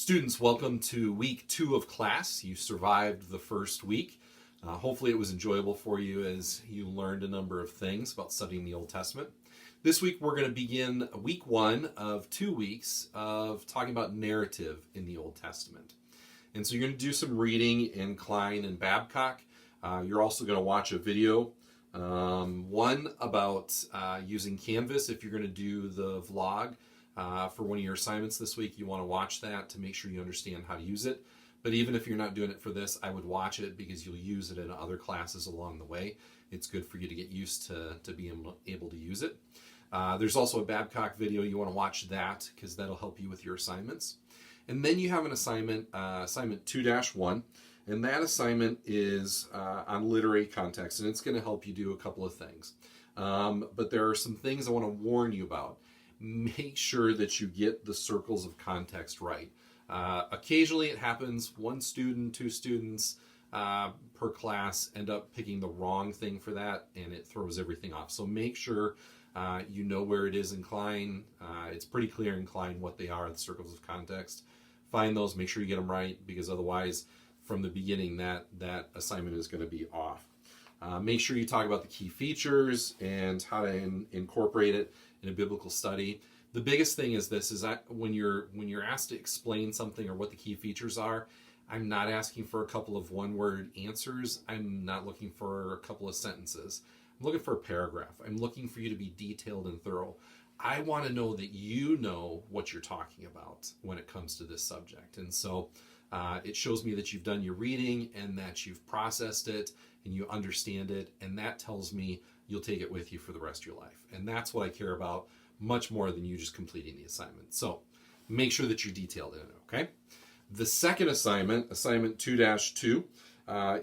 Students, welcome to week 2 of class. You survived the first week. Hopefully it was enjoyable for you as you learned a number of things about studying the Old Testament. This week we're going to begin week 1 of 2 weeks of talking about narrative in the Old Testament. And so you're going to do some reading in Klein and Babcock. You're also going to watch a video, one about using Canvas if you're going to do the vlog. For one of your assignments this week, you want to watch that to make sure you understand how to use it. But even if you're not doing it for this, I would watch it because you'll use it in other classes along the way. It's good for you to get used to being able to use it. There's also a Babcock video. You want to watch that because that'll help you with your assignments. And then you have an assignment, assignment 2-1, and that assignment is on literary context, and it's going to help you do a couple of things. But there are some things I want to warn you about. Make sure that you get the circles of context right. Occasionally it happens, 1 student, 2 students per class end up picking the wrong thing for that, and it throws everything off. So make sure you know where it is in Klein. It's pretty clear in Klein what they are, the circles of context. Find those, make sure you get them right, because otherwise from the beginning that assignment is going to be off. Make sure you talk about the key features and how to incorporate it in a biblical study. The biggest thing is this: is that when you're asked to explain something or what the key features are, I'm not asking for a couple of one-word answers. I'm not looking for a couple of sentences. I'm looking for a paragraph. I'm looking for you to be detailed and thorough. I want to know that you know what you're talking about when it comes to this subject. And so it shows me that you've done your reading and that you've processed it and you understand it, and that tells me you'll take it with you for the rest of your life. And that's what I care about much more than you just completing the assignment. So make sure that you're detailed in it, okay? The second assignment, assignment 2-2,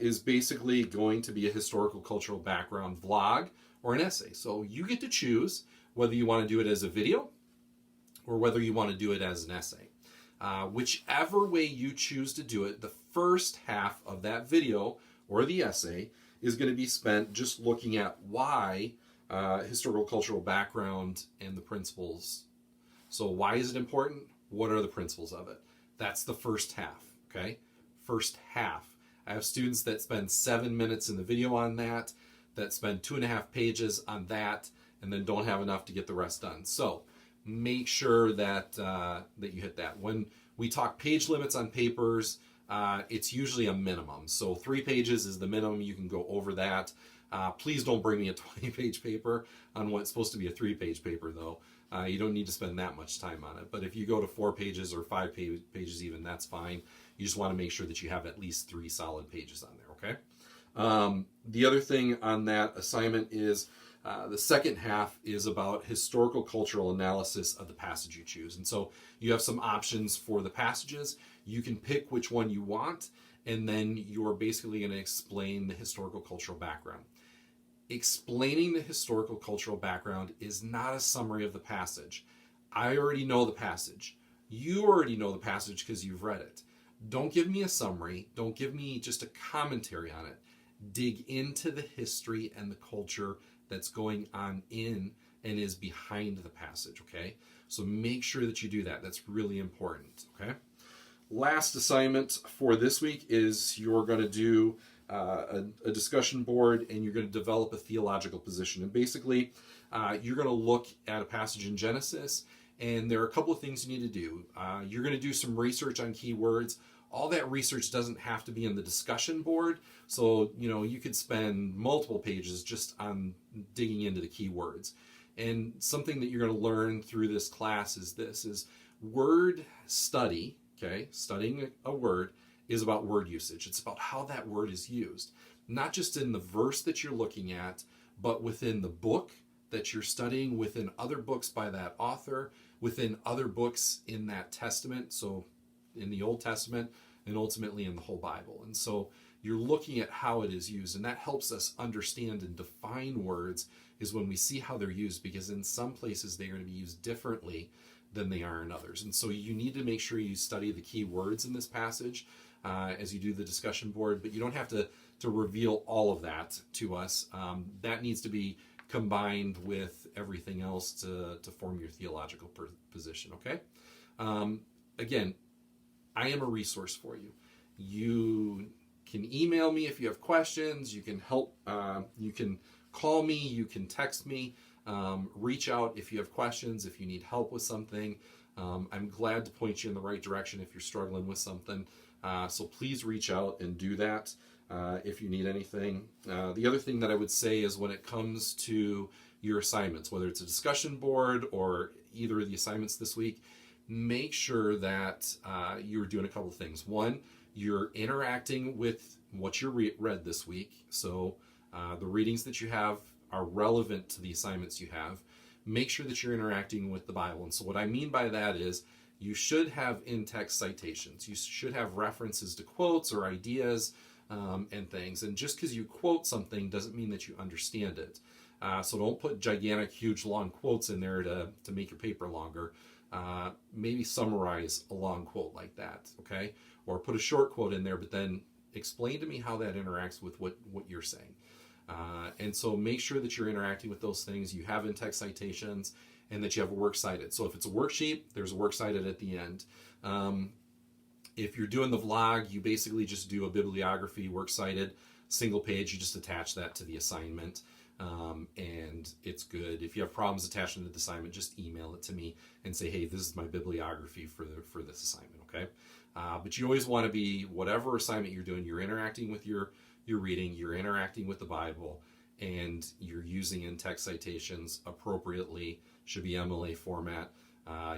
is basically going to be a historical cultural background vlog or an essay. So you get to choose whether you want to do it as a video or whether you want to do it as an essay. Whichever way you choose to do it, the first half of that video or the essay is going to be spent just looking at why historical cultural background and the principles. So why is it important? What are the principles of it? That's the first half, okay? First half. I have students that spend 7 minutes in the video on that spend 2.5 pages on that, and then don't have enough to get the rest done. So make sure that that you hit that. When we talk page limits on papers, it's usually a minimum. So 3 pages is the minimum. You can go over that. Please don't bring me a 20-page paper on what's supposed to be a 3-page paper, though. You don't need to spend that much time on it. But if you go to 4 pages or 5 pages even, that's fine. You just want to make sure that you have at least 3 solid pages on there, okay? The other thing on that assignment is the second half is about historical cultural analysis of the passage you choose. And so you have some options for the passages. You can pick which one you want, and then you're basically going to explain the historical cultural background. Explaining the historical cultural background is not a summary of the passage. I already know the passage. You already know the passage because you've read it. Don't give me a summary. Don't give me just a commentary on it. Dig into the history and the culture that's going on in and is behind the passage, okay? So make sure that you do that. That's really important, okay? Last assignment for this week is you're going to do a discussion board, and you're going to develop a theological position. And basically, you're going to look at a passage in Genesis, and there are a couple of things you need to do. You're going to do some research on key words. All that research doesn't have to be in the discussion board. So, you could spend multiple pages just on digging into the key words. And something that you're going to learn through this class is word study, okay? Studying a word is about word usage. It's about how that word is used. Not just in the verse that you're looking at, but within the book that you're studying, within other books by that author, within other books in that testament, so in the Old Testament, and ultimately in the whole Bible. And so you're looking at how it is used, and that helps us understand and define words is when we see how they're used, because in some places they're going to be used differently than they are in others. And so you need to make sure you study the key words in this passage as you do the discussion board, but you don't have to reveal all of that to us. That needs to be combined with everything else to form your theological position, okay? Again, I am a resource for you. You can email me if you have questions. You can help. You can call me. You can text me. Reach out if you have questions, if you need help with something. I'm glad to point you in the right direction if you're struggling with something. So please reach out and do that if you need anything. The other thing that I would say is when it comes to your assignments, whether it's a discussion board or either of the assignments this week, make sure that you're doing a couple things. One, you're interacting with what you read this week. So the readings that you have are relevant to the assignments you have. Make sure that you're interacting with the Bible. And so what I mean by that is you should have in-text citations. You should have references to quotes or ideas and things. And just because you quote something doesn't mean that you understand it. So don't put gigantic, huge, long quotes in there to make your paper longer. Maybe summarize a long quote like that, okay? Or put a short quote in there, but then explain to me how that interacts with what you're saying. And so make sure that you're interacting with those things, you have in-text citations, and that you have a works cited. So if it's a worksheet, there's a works cited at the end. If you're doing the vlog, you basically just do a bibliography, works cited, single page, you just attach that to the assignment. And it's good. If you have problems attaching to the assignment, just email it to me and say, hey, this is my bibliography for this assignment, okay? But you always want to be, whatever assignment you're doing, you're interacting with your reading, you're interacting with the Bible, and you're using in-text citations appropriately. Should be MLA format.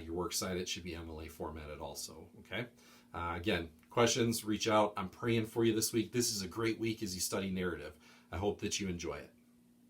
Your works cited should be MLA formatted also, okay? Again, questions, reach out. I'm praying for you this week. This is a great week as you study narrative. I hope that you enjoy it.